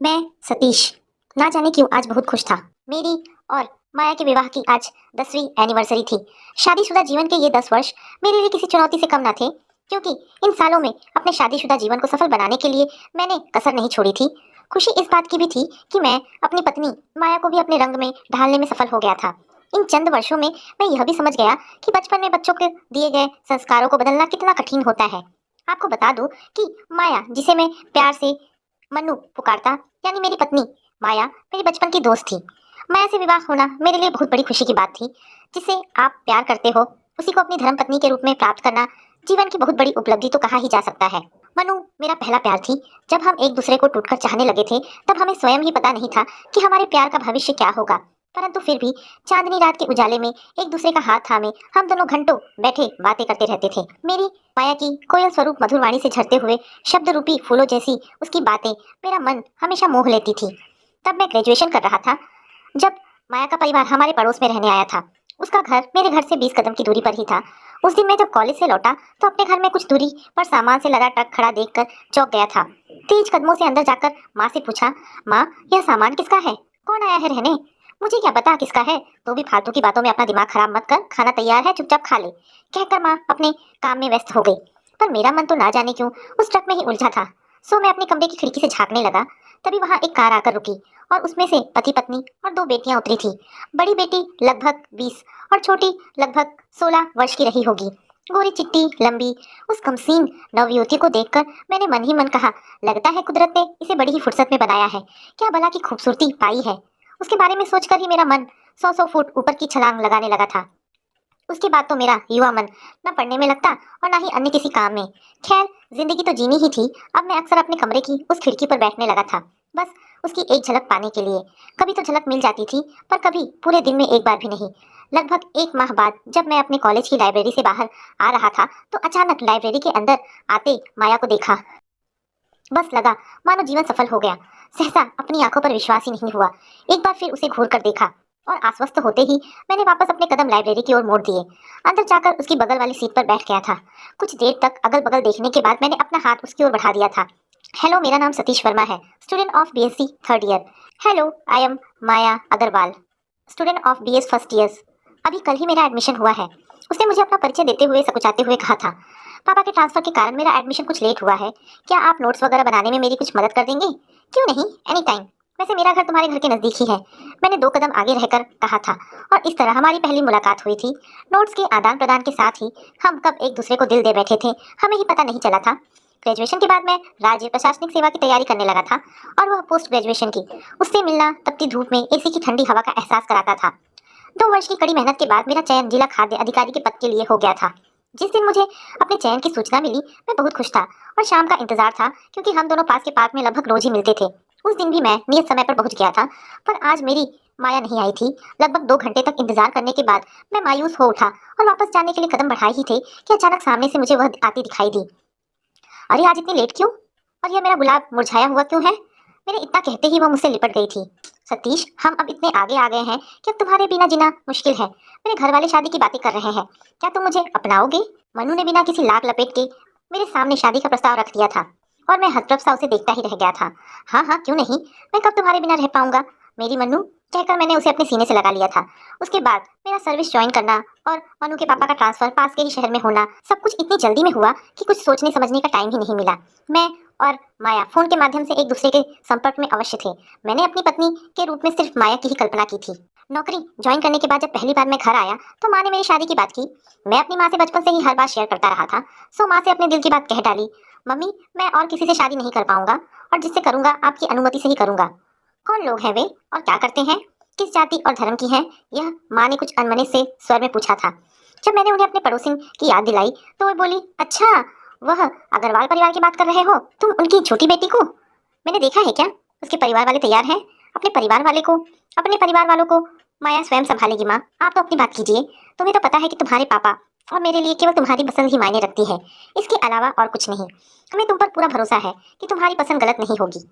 मैं सतीश ना जाने क्यों आज बहुत खुश था। मेरी और माया के विवाह की आज 10वीं एनिवर्सरी थी। शादीशुदा जीवन के ये 10 वर्ष मेरे लिए किसी चुनौती से कम ना थे, क्योंकि इन सालों में अपने शादीशुदा जीवन को सफल बनाने के लिए मैंने कसर नहीं छोड़ी थी। खुशी इस बात की भी थी कि मैं अपनी पत्नी माया को भी अपने रंग में ढालने में सफल हो गया था। इन चंद वर्षों में मैं यह भी समझ गया कि बचपन में बच्चों के दिए गए संस्कारों को बदलना कितना कठिन होता है। आपको बता दूं कि माया, जिसे मैं प्यार से मन्नू पुकारता, यानी मेरी पत्नी माया, मेरी बचपन की दोस्त थी। माया से विवाह होना मेरे लिए बहुत बड़ी खुशी की बात थी। जिसे आप प्यार करते हो, उसी को अपनी धर्म पत्नी के रूप में प्राप्त करना जीवन की बहुत बड़ी उपलब्धि तो कहा ही जा सकता है। मनु मेरा पहला प्यार थी। जब हम एक दूसरे को टूटकर चाहने लगे थे, तब हमें स्वयं ही पता नहीं था कि हमारे प्यार का भविष्य क्या होगा। परंतु फिर भी चांदनी रात के उजाले में एक दूसरे का हाथ थामे हम दोनों घंटों बैठे बातें करते रहते थे। मेरी माया की कोयल स्वरूप मधुर वाणी से झरते हुए शब्द रूपी फूलों जैसी उसकी बातें मेरा मन हमेशा मोह लेती थी। तब मैं ग्रेजुएशन कर रहा था, जब माया का परिवार हमारे पड़ोस में रहने आया था। उसका घर मेरे घर से 20 कदम की दूरी पर ही था। उस दिन मैं जब कॉलेज से लौटा तो अपने घर में कुछ दूरी पर सामान से लदा ट्रक खड़ा देखकर चौंक गया था। तेज कदमों से अंदर जाकर माँ से पूछा, माँ, यह सामान किसका है? कौन आया है रहने? मुझे क्या पता किसका है, तो भी फालतू की बातों में अपना दिमाग खराब मत कर, खाना तैयार है, चुपचाप खा ले, कहकर माँ अपने काम में व्यस्त हो गई। पर मेरा मन तो ना जाने क्यों उस ट्रक में ही उलझा था। सो मैं अपने कमरे की खिड़की से झांकने लगा। तभी वहां एक कार आकर रुकी और उसमें से पति पत्नी और 2 बेटियां उतरी थी। बड़ी बेटी लगभग 20 और छोटी लगभग 16 वर्ष की रही होगी। गोरी चिट्टी लंबी उस कमसीन नवयुवती को देखकर मैंने मन ही मन कहा, लगता है कुदरत ने इसे बड़ी ही फुर्सत में बनाया है। क्या भला की खूबसूरती पाई है। उसके बारे में सोचकर ही मेरा मन 100 फुट ऊपर की छलांग लगाने लगा था। उसके बाद तो मेरा युवा मन न पढ़ने में लगता और न ही अन्य किसी काम में। खैर, जिंदगी तो जीनी ही थी। अब मैं अक्सर अपने कमरे की उस खिड़की पर बैठने लगा था, बस उसकी एक झलक पाने के लिए। कभी तो झलक मिल जाती थी, पर कभी पूरे दिन में एक बार भी नहीं। लगभग 1 माह बाद जब मैं अपने कॉलेज की लाइब्रेरी से बाहर आ रहा था, तो अचानक लाइब्रेरी के अंदर आते माया को देखा। बस लगा मानो जीवन सफल हो गया। सहसा अपनी आंखों पर विश्वास ही नहीं हुआ। एक बार फिर उसे घूर कर देखा और आश्वस्त होते ही मैंने वापस अपने कदम लाइब्रेरी की ओर मोड़ दिए। अंदर जाकर उसकी बगल वाली सीट पर बैठ गया था। कुछ देर तक अगल बगल देखने के बाद मैंने अपना हाथ उसकी ओर बढ़ा दिया था। हेलो, मेरा नाम सतीश वर्मा है, student of BSc third year. Hello, I am Maya Agarwal, student of BS first year. अभी कल ही मेरा एडमिशन हुआ है। उसने मुझे अपना परिचय देते हुए सकुचाते हुए कहा था। पापा के ट्रांसफर के कारण मेरा एडमिशन कुछ लेट हुआ है। क्या आप नोट्स वगैरह बनाने में मेरी कुछ मदद कर देंगे? क्यों नहीं, एनी टाइम। वैसे मेरा घर तुम्हारे घर के नजदीक ही है, मैंने 2 कदम आगे रहकर कहा था। और इस तरह हमारी पहली मुलाकात हुई थी। नोट्स के आदान प्रदान के साथ ही हम कब एक दूसरे को दिल दे बैठे थे, हमें ही पता नहीं चला था। ग्रेजुएशन के बाद मैं राज्य प्रशासनिक सेवा की तैयारी करने लगा था, और वह पोस्ट ग्रेजुएशन की। उससे मिलना तपती धूप में एसी की ठंडी हवा का एहसास कराता था। 2 वर्ष की कड़ी मेहनत के बाद मेरा चयन जिला खाद्य अधिकारी के पद के लिए हो गया था। जिस दिन मुझे अपने चयन की सूचना मिली, मैं बहुत खुश था और शाम का इंतजार था, क्योंकि हम दोनों पास के पार्क में लगभग रोज ही मिलते थे। उस दिन भी मैं नियत समय पर पहुंच गया था, पर आज मेरी माया नहीं आई थी। लगभग 2 घंटे तक इंतजार करने के बाद मैं मायूस हो उठा और वापस जाने के लिए कदम बढ़ाए ही थे कि अचानक सामने से मुझे वह आती दिखाई दी। अरे, आज इतनी लेट क्यों? और यह मेरा गुलाब मुरझाया हुआ क्यों है? मेरे इतना कहते ही वह मुझसे लिपट गई थी। सतीश, हम अब इतने आगे आ गए हैं कि अब तुम्हारे बिना जीना मुश्किल है। मेरे घर वाले शादी की बातें कर रहे हैं। क्या तुम मुझे अपनाओगे? मनु ने बिना किसी लाग लपेट के मेरे सामने शादी का प्रस्ताव रख दिया था, और मैं हतप्रभ सा उसे देखता ही रह गया था। हाँ हाँ, क्यों नहीं, मैं कब तुम्हारे बिना रह पाऊंगा मेरी मनु, कहकर मैंने उसे अपने सीने से लगा लिया था। उसके बाद मेरा सर्विस ज्वाइन करना और मनु के पापा का ट्रांसफर पास के ही शहर में होना, सब कुछ इतनी जल्दी में हुआ कि कुछ सोचने समझने का टाइम ही नहीं मिला। मैं और माया फोन के माध्यम से एक दूसरे के संपर्क में अवश्य थे। मैंने अपनी पत्नी के रूप में सिर्फ माया की ही कल्पना की थी। नौकरी ज्वाइन करने के बाद जब पहली बार मैं घर आया, तो माँ ने मेरी शादी की बात की। मैं अपनी माँ से बचपन से ही हर बात शेयर करता रहा था, सो माँ से अपने दिल की बात कह डाली। मम्मी, मैं और किसी से शादी नहीं कर पाऊंगा, और जिससे करूंगा आपकी अनुमति से ही करूंगा। कौन लोग हैं वे और क्या करते हैं, किस जाति और धर्म की हैं? यह माँ ने कुछ अनमने से स्वर में पूछा था। जब मैंने उन्हें अपने पड़ोसिन की याद दिलाई, तो वे बोली, अच्छा, वह अग्रवाल परिवार की बात कर रहे हो तुम, उनकी छोटी बेटी को? मैंने देखा है क्या? उसके परिवार वाले तैयार हैं। अपने परिवार वालों को माया स्वयं संभालेगी। माँ, आप तो अपनी बात कीजिए। तुम्हें तो पता है कि तुम्हारे पापा और मेरे लिए केवल तुम्हारी पसंद ही मायने रखती है, इसके अलावा और कुछ नहीं। हमें तुम पर पूरा भरोसा है कि तुम्हारी पसंद गलत नहीं होगी।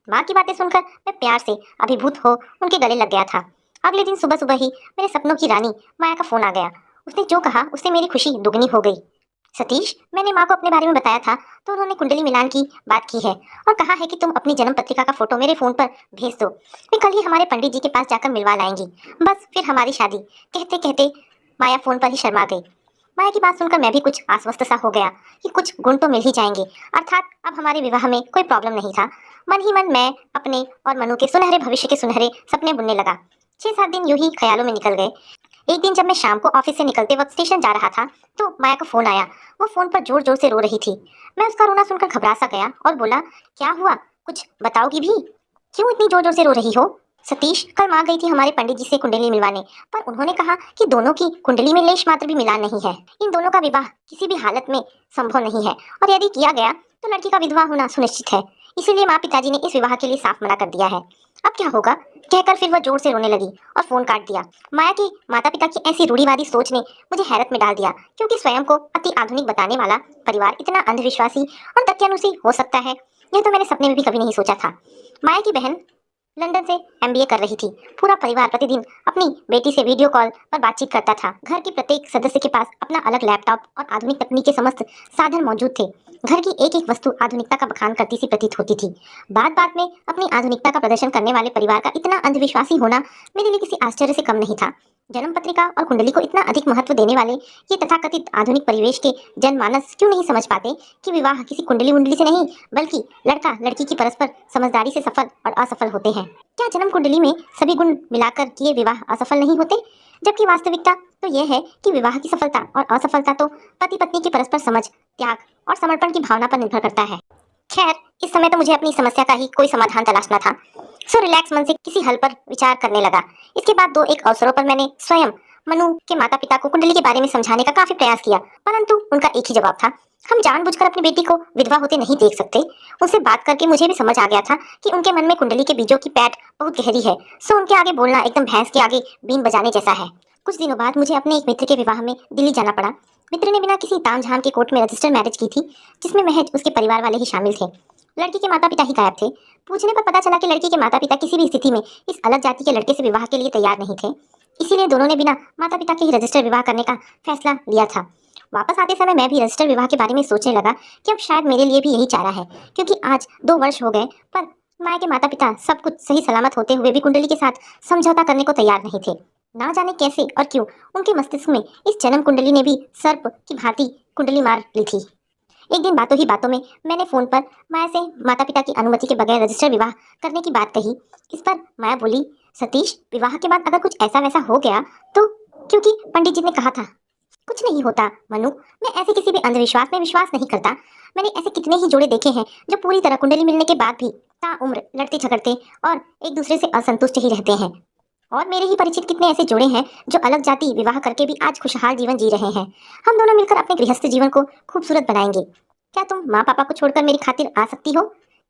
माँ की बातें सुनकर मैं प्यार से अभिभूत हो उनके गले लग गया था। अगले दिन सुबह सुबह ही मेरे सपनों की रानी माया का फोन आ गया। उसने जो कहा उससे मेरी खुशी दुगनी हो गई। सतीश, मैंने माँ को अपने बारे में बताया था तो उन्होंने कुंडली मिलान की बात की है और कहा है कि तुम अपनी जन्म पत्रिका का फोटो मेरे फोन पर भेज दो। मैं कल ही हमारे पंडित जी के पास जाकर मिलवा लाएंगी। बस फिर हमारी शादी। कहते कहते माया फोन पर ही शर्मा गई। माया की बात सुनकर मैं भी कुछ आश्वस्त सा हो गया कि कुछ गुण तो मिल ही जाएंगे। अर्थात अब हमारे विवाह में कोई प्रॉब्लम नहीं था। मन ही मन मैं अपने और मनु के सुनहरे भविष्य के सुनहरे सपने बुनने लगा। 6-7 दिन यूं ही ख्यालों में निकल गए। एक दिन जब मैं शाम को ऑफिस से निकलते वक्त स्टेशन जा रहा था तो माया का फोन आया। वो फोन पर जोर जोर से रो रही थी। मैं उसका रोना सुनकर घबरा सा गया और बोला, क्या हुआ, कुछ बताओगी भी? क्यों इतनी जोर जोर से रो रही हो? सतीश, कल माँ गई थी हमारे पंडित जी से कुंडली मिलवाने, पर उन्होंने कहा कि दोनों की कुंडली में लेश मात्र भी मिलान नहीं है। इन दोनों का विवाह किसी भी हालत में संभव नहीं है और यदि किया गया तो लड़की का विधवा होना सुनिश्चित है। इसीलिए माँ पिताजी ने इस विवाह के लिए साफ मना कर दिया है। अब क्या होगा? कहकर फिर वह जोर से रोने लगी और फोन काट दिया। माया के माता पिता की ऐसी रूढ़िवादी सोच ने मुझे हैरत में डाल दिया, क्योंकि स्वयं को अति आधुनिक बताने वाला परिवार इतना अंधविश्वासी और दत्यानुसी हो सकता है, यह तो मैंने सपने में भी कभी नहीं सोचा था। माया की बहन लंदन से एमबीए कर रही थी। पूरा परिवार प्रतिदिन अपनी बेटी से वीडियो कॉल पर बातचीत करता था। घर के प्रत्येक सदस्य के पास अपना अलग लैपटॉप और आधुनिक तकनीक के समस्त साधन मौजूद थे। घर की एक एक वस्तु आधुनिकता का बखान करती सी प्रतीत होती थी। बात बात में अपनी आधुनिकता का प्रदर्शन करने वाले परिवार का इतना अंधविश्वासी होना मेरे लिए किसी आश्चर्य से कम नहीं था। जन्म पत्रिका और कुंडली को इतना अधिक महत्व देने वाले ये तथाकथित आधुनिक परिवेश के जनमानस क्यों नहीं समझ पाते कि विवाह किसी कुंडली वुंडली से नहीं, बल्कि लड़का लड़की की परस्पर समझदारी से सफल और असफल होते हैं। क्या जन्म कुंडली में सभी गुण मिलाकर किए विवाह असफल नहीं होते? जबकि वास्तविकता तो यह है कि विवाह की सफलता और असफलता तो पति पत्नी की परस्पर समझ, त्याग और समर्पण की भावना पर निर्भर करता है। खैर, इस समय तो मुझे अपनी समस्या का ही कोई समाधान तलाशना था। सो रिलैक्स मन से किसी हल पर विचार करने लगा। इसके बाद 2-1 अवसरों पर मैंने स्वयं मनु के माता पिता को कुंडली के बारे में समझाने का काफी प्रयास किया, परंतु उनका एक ही जवाब था, हम जानबूझकर अपनी बेटी को विधवा होते नहीं देख सकते। उनसे बात करके मुझे भी समझ आ गया था कि उनके मन में कुंडली के बीजों की पैठ बहुत गहरी है। सो उनके आगे बोलना एकदम भैंस के आगे बीन बजाने जैसा है। कुछ दिनों बाद मुझे अपने एक मित्र के विवाह में दिल्ली जाना पड़ा। मित्र ने बिना किसी तामझाम के कोर्ट में रजिस्टर मैरिज की थी, जिसमें महज उसके परिवार वाले ही शामिल थे। लड़की के माता पिता ही गायब थे। पूछने पर पता चला कि लड़की के माता पिता किसी भी स्थिति में इस अलग जाति के लड़के से विवाह के लिए तैयार नहीं थे। इसीलिए दोनों ने बिना माता पिता के ही रजिस्टर विवाह करने का फैसला लिया था। वापस आते समय मैं भी रजिस्टर विवाह के बारे में सोचने लगा कि अब शायद मेरे लिए भी यही चारा है, क्योंकि आज 2 वर्ष हो गए, पर माया के माता पिता सब कुछ सही सलामत होते हुए भी कुंडली के साथ समझौता करने को तैयार नहीं थे। ना जाने कैसे और क्यों उनके मस्तिष्क में इस जन्म कुंडली ने भी सर्प की भांति कुंडली मार ली थी। एक दिन बातों ही बातों में मैंने फोन पर माया से माता पिता की अनुमति के बगैर रजिस्टर विवाह करने की बात कही। इस पर माया बोली, सतीश, विवाह के बाद अगर कुछ ऐसा वैसा हो गया तो? क्योंकि पंडित जी ने कहा था। कुछ नहीं होता मनु, मैं ऐसे किसी भी अंधविश्वास में विश्वास नहीं करता। मैंने ऐसे कितने ही जोड़े देखे हैं जो पूरी तरह कुंडली मिलने के बाद भी ताउम्र लड़ते झगड़ते और एक दूसरे से असंतुष्ट ही रहते हैं। और मेरे ही परिचित कितने ऐसे जोड़े हैं जो अलग जाति विवाह करके भी आज खुशहाल जीवन जी रहे हैं। हम दोनों मिलकर अपने गृहस्थ जीवन को खूबसूरत बनाएंगे। क्या तुम माँ पापा को छोड़कर मेरी खातिर आ सकती हो?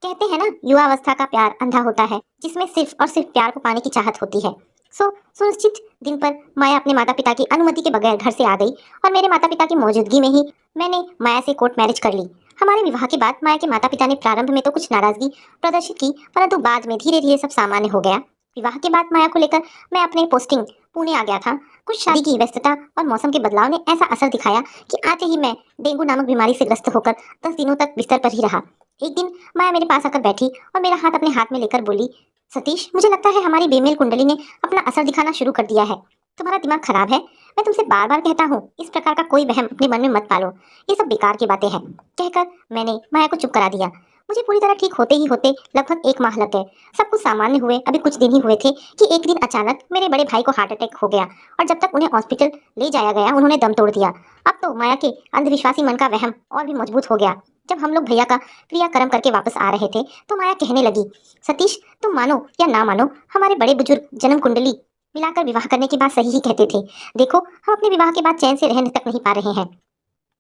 कहते हैं ना, युवावस्था का प्यार अंधा होता है, जिसमें सिर्फ और सिर्फ प्यार को पाने की चाहत होती है। सुनिश्चित दिन पर माया अपने माता पिता की अनुमति के बगैर घर से आ गई और मेरे माता पिता की मौजूदगी में ही मैंने माया से कोर्ट मैरिज कर ली। हमारे विवाह के बाद माया के माता पिता ने प्रारंभ में तो कुछ नाराजगी प्रदर्शित की, परंतु बाद में धीरे धीरे सब सामान्य हो गया। विवाह के बाद माया को लेकर मैं अपने पोस्टिंग पुणे आ गया था। कुछ शादी की व्यस्तता और मौसम के बदलाव ने ऐसा असर दिखाया कि आते ही मैं डेंगू नामक बीमारी से ग्रस्त होकर 10 दिनों तक बिस्तर पर ही रहा। एक दिन माया मेरे पास आकर बैठी और मेरा हाथ अपने हाथ में लेकर बोली, सतीश, मुझे लगता है हमारी बेमेल कुंडली ने अपना असर दिखाना शुरू कर दिया है। तुम्हारा दिमाग खराब है। मैं तुमसे बार बार कहता हूँ, इस प्रकार का कोई वहम अपने मन में मत पालो। ये सब बेकार की बातें हैं। कहकर मैंने माया को चुप करा दिया। मुझे पूरी तरह ठीक होते ही होते लगभग 1 माह लग गए। सब कुछ सामान्य हुए अभी कुछ दिन ही हुए थे कि एक दिन अचानक मेरे बड़े भाई को हार्ट अटैक हो गया और जब तक उन्हें हॉस्पिटल ले जाया गया उन्होंने दम तोड़ दिया। अब तो माया के अंधविश्वासी मन का वहम और भी मजबूत हो गया। जब हम लोग भैया का क्रियाक्रम करके वापस आ रहे थे तो माया कहने लगी, सतीश, तुम मानो या ना मानो, हमारे बड़े बुजुर्ग जन्म कुंडली मिलाकर विवाह करने की बात सही ही कहते थे। देखो, हम अपने विवाह के बाद चैन से रहने तक नहीं पा रहे हैं।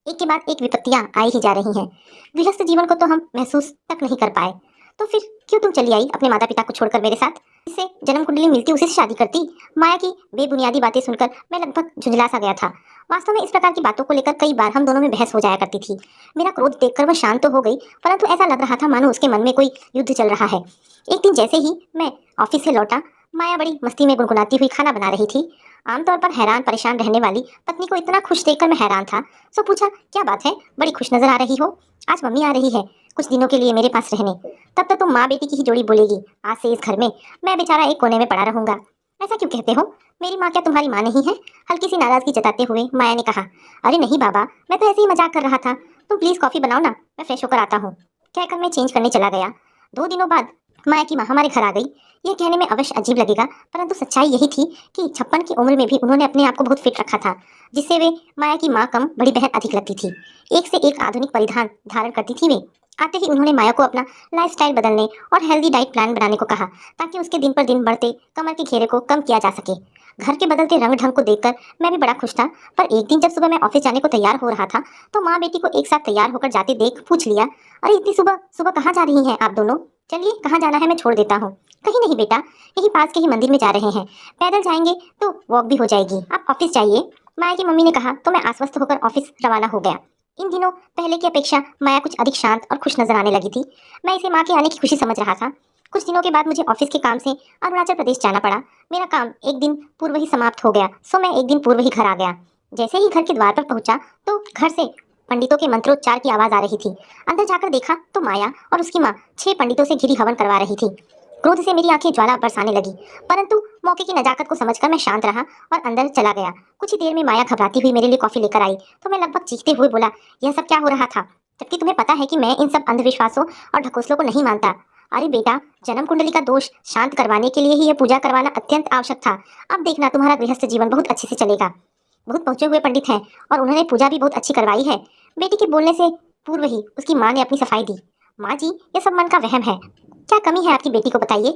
एक के बाद एक विपत्तियां आई ही जा रही हैं। गृहस्थ जीवन को तो हम महसूस तक नहीं कर पाए। तो फिर क्यों तुम चली आई अपने माता पिता को छोड़कर मेरे साथ? इससे जन्म कुंडली मिलती उसी से शादी करती। माया की बेबुनियादी बातें सुनकर मैं लगभग झुंझला सा गया था। वास्तव में इस प्रकार की बातों को लेकर कई बार हम दोनों में बहस हो जाया करती थी। मेरा क्रोध देखकर वह शांत तो हो गई, परंतु ऐसा लग रहा था मानो उसके मन में कोई युद्ध चल रहा है। एक दिन जैसे ही मैं ऑफिस से लौटा, माया बड़ी मस्ती में गुनगुनाती हुई खाना बना रही थी। आमतौर पर हैरान परेशान रहने वाली पत्नी को इतना खुश देखकर मैं हैरान था। सो पूछा, क्या बात है, बड़ी खुश नजर आ रही हो। आज मम्मी आ रही है कुछ दिनों के लिए मेरे पास रहने। तब तक तुम माँ बेटी की ही जोड़ी बोलेगी। आज से इस घर में मैं बेचारा एक कोने में पड़ा रहूंगा। ऐसा क्यों कहते हो, मेरी माँ क्या तुम्हारी माँ नहीं है? हल्की सी नाराजगी जताते हुए माया ने कहा। अरे नहीं बाबा, मैं तो ऐसे ही मजाक कर रहा था। तुम प्लीज कॉफी बनाओ ना, मैं फ्रेश होकर आता हूँ, कहकर मैं चेंज करने चला गया। 2 दिनों बाद माया की माँ हमारे घर आ गई। यह कहने में अवश्य अजीब लगेगा, परंतु सच्चाई यही थी कि 56 की उम्र में भी उन्होंने अपने आप को बहुत फिट रखा था, जिससे वे माया की माँ कम बड़ी बहन अधिक लगती थी। एक से एक आधुनिक परिधान धारण करती थी वे। आते ही उन्होंने माया को अपना लाइफस्टाइल बदलने और हेल्दी डाइट प्लान बनाने को कहा, ताकि उसके दिन पर दिन बढ़ते कमर के घेरे को कम किया जा सके। घर के बदलते रंग ढंग को देखकर मैं भी बड़ा खुश था। पर एक दिन जब सुबह मैं ऑफिस जाने को तैयार हो रहा था, तो माँ बेटी को एक साथ तैयार होकर जाते देख पूछ लिया, अरे इतनी सुबह सुबह कहाँ जा रही हैं आप दोनों? चलिए, कहाँ जाना है मैं छोड़ देता हूँ। कहीं नहीं बेटा, यही पास के ही मंदिर में जा रहे हैं। पैदल जाएंगे तो वॉक भी हो जाएगी, आप ऑफिस जाइए, माया की मम्मी ने कहा। तो मैं आश्वस्त होकर ऑफिस रवाना हो गया। इन दिनों पहले की अपेक्षा माया कुछ अधिक शांत और खुश नजर आने लगी थी। मैं इसे माँ के आने की खुशी समझ रहा था। कुछ दिनों के बाद मुझे ऑफिस के काम से अरुणाचल प्रदेश जाना पड़ा। मेरा काम एक दिन पूर्व ही समाप्त हो गया, सो मैं एक दिन पूर्व ही घर आ गया। जैसे ही घर के द्वार पर पहुंचा तो घर से पंडितों के मंत्रोच्चार की आवाज आ रही थी। अंदर जाकर देखा तो माया और उसकी माँ 6 पंडितों से घिरी हवन करवा रही थी। क्रोध से मेरी आंखें ज्वाला बरसाने लगी, परंतु मौके की नजाकत को समझकर मैं शांत रहा और अंदर चला गया। कुछ ही देर में माया घबराती हुई मेरे लिए कॉफी लेकर आई, तो मैं लगभग चीखते हुए बोला, यह सब क्या हो रहा था? जबकि तुम्हें पता है कि मैं इन सब अंधविश्वासों और ढकोसलों को नहीं मानता। अरे बेटा, जन्म कुंडली का दोष शांत करवाने के लिए ही यह पूजा करवाना अत्यंत आवश्यक था। अब देखना, तुम्हारा गृहस्थ जीवन बहुत अच्छे से चलेगा। बहुत पहुंचे हुए पंडित हैं और उन्होंने पूजा भी बहुत अच्छी करवाई है। बेटी के बोलने से पूर्व ही उसकी माँ ने अपनी सफाई दी। माँ जी, ये सब मन का वहम है। क्या कमी है आपकी बेटी को, बताइए।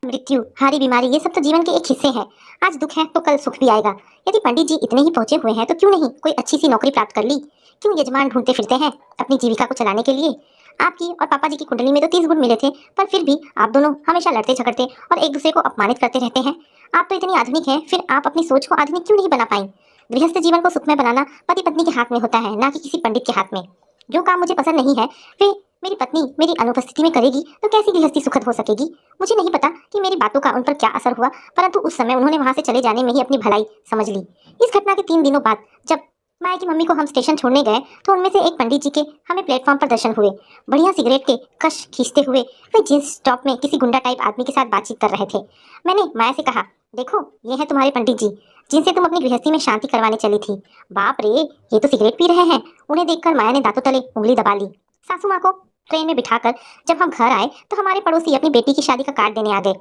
मृत्यु, हारी बीमारी, ये सब तो जीवन के एक हिस्से हैं। आज दुख है तो कल सुख भी आएगा। यदि पंडित जी इतने ही पहुंचे हुए हैं तो क्यों नहीं कोई अच्छी सी नौकरी प्राप्त कर ली? क्यों यजमान ढूंढते फिरते हैं अपनी जीविका को चलाने के लिए? आपकी और पापा जी की कुंडली में तो 30 गुण मिले थे, पर फिर भी आप दोनों हमेशा लड़ते झगड़ते और एक दूसरे को अपमानित करते रहते हैं। आप तो इतनी आधुनिक हैं, फिर आप अपनी सोच को आधुनिक क्यों नहीं बना पाई? गृहस्थ जीवन को सुखमय बनाना पति पत्नी के हाथ में होता है, ना कि किसी पंडित के हाथ में। जो काम मुझे पसंद नहीं है वे मेरी पत्नी मेरी अनुपस्थिति में करेगी तो कैसी गृहस्थी सुखद हो सकेगी? मुझे नहीं पता कि मेरी बातों का उन पर क्या असर हुआ, परंतु उस समय उन्होंने वहां से चले जाने में ही अपनी भलाई समझ ली। इस घटना के 3 दिनों बाद जब माया की मम्मी को हम स्टेशन छोड़ने गए, तो उनमें से एक पंडित जी के हमें प्लेटफॉर्म पर दर्शन हुए। बढ़िया सिगरेट के कश खींचते हुए वे जींस टॉप में किसी गुंडा टाइप आदमी के साथ बातचीत कर रहे थे। मैंने माया से कहा, देखो ये है तुम्हारे पंडित जी, जिनसे तुम अपनी गृहस्थी में शांति करवाने चली थी। बाप रे, ये तो सिगरेट पी रहे हैं। उन्हें देखकर माया ने दांतों तले उंगली दबा ली। सासू माँ को ट्रेन में बिठाकर जब हम घर आए तो हमारे पड़ोसी अपनी बेटी की शादी का कार्ड देने आ गए।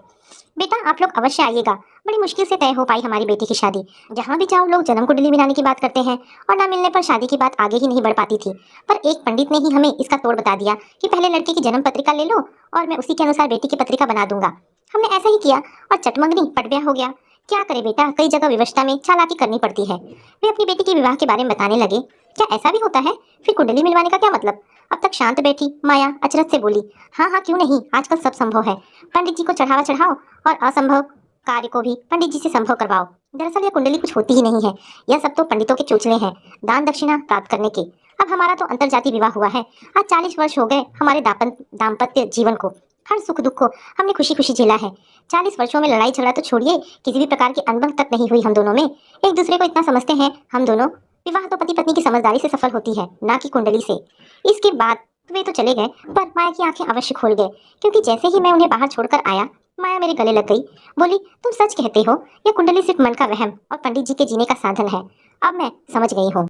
बेटा, आप लोग अवश्य आइएगा, बड़ी मुश्किल से तय हो पाई हमारी बेटी की शादी। जहाँ भी जाओ लोग जन्म कुंडली मिलाने की बात करते हैं और ना मिलने पर शादी की बात आगे ही नहीं बढ़ पाती थी। पर एक पंडित ने ही हमें इसका तोड़ बता दिया कि पहले लड़के की जन्म पत्रिका ले लो और मैं उसी के अनुसार बेटी की पत्रिका बना दूंगा। हमने ऐसा ही किया और चटमंगनी पटब्याह हो गया। क्या करे बेटा, कई जगह विवशता में चालाकी करनी पड़ती है। वे अपनी बेटी के विवाह के बारे में बताने लगे। क्या ऐसा भी होता है? फिर कुंडली मिलवाने का क्या मतलब? अब तक शांत बैठी माया अचरज से बोली, हाँ हाँ क्यों नहीं, आजकल सब संभव है। पंडित जी को चढ़ावा चढ़ाओ और असंभव कार्य को भी पंडित जी से संभव करवाओ। दरअसल यह कुंडली कुछ होती ही नहीं है, यह सब तो पंडितों के चोचले हैं, दान दक्षिणा प्राप्त करने के। अब हमारा तो अंतरजातीय विवाह हुआ है। आज 40 वर्ष हो गए हमारे दाम्पत्य जीवन को। हर सुख दुख को हमने खुशी खुशी झेला है। 40 वर्षों में लड़ाई झगड़ा तो छोड़िए, किसी भी प्रकार की अनबन तक नहीं हुई हम दोनों में। एक दूसरे को इतना समझते हैं हम दोनों। विवाह तो पति पत्नी की समझदारी से सफल होती है, ना कि कुंडली से। इसके बाद वे तो चले गए, पर माया की आंखें अवश्य खोल गए, क्योंकि जैसे ही मैं उन्हें बाहर छोड़कर आया, माया मेरे गले लग गई। बोली, तुम सच कहते हो, यह कुंडली सिर्फ मन का वहम और पंडित जी के जीने का साधन है। अब मैं समझ गई हूँ।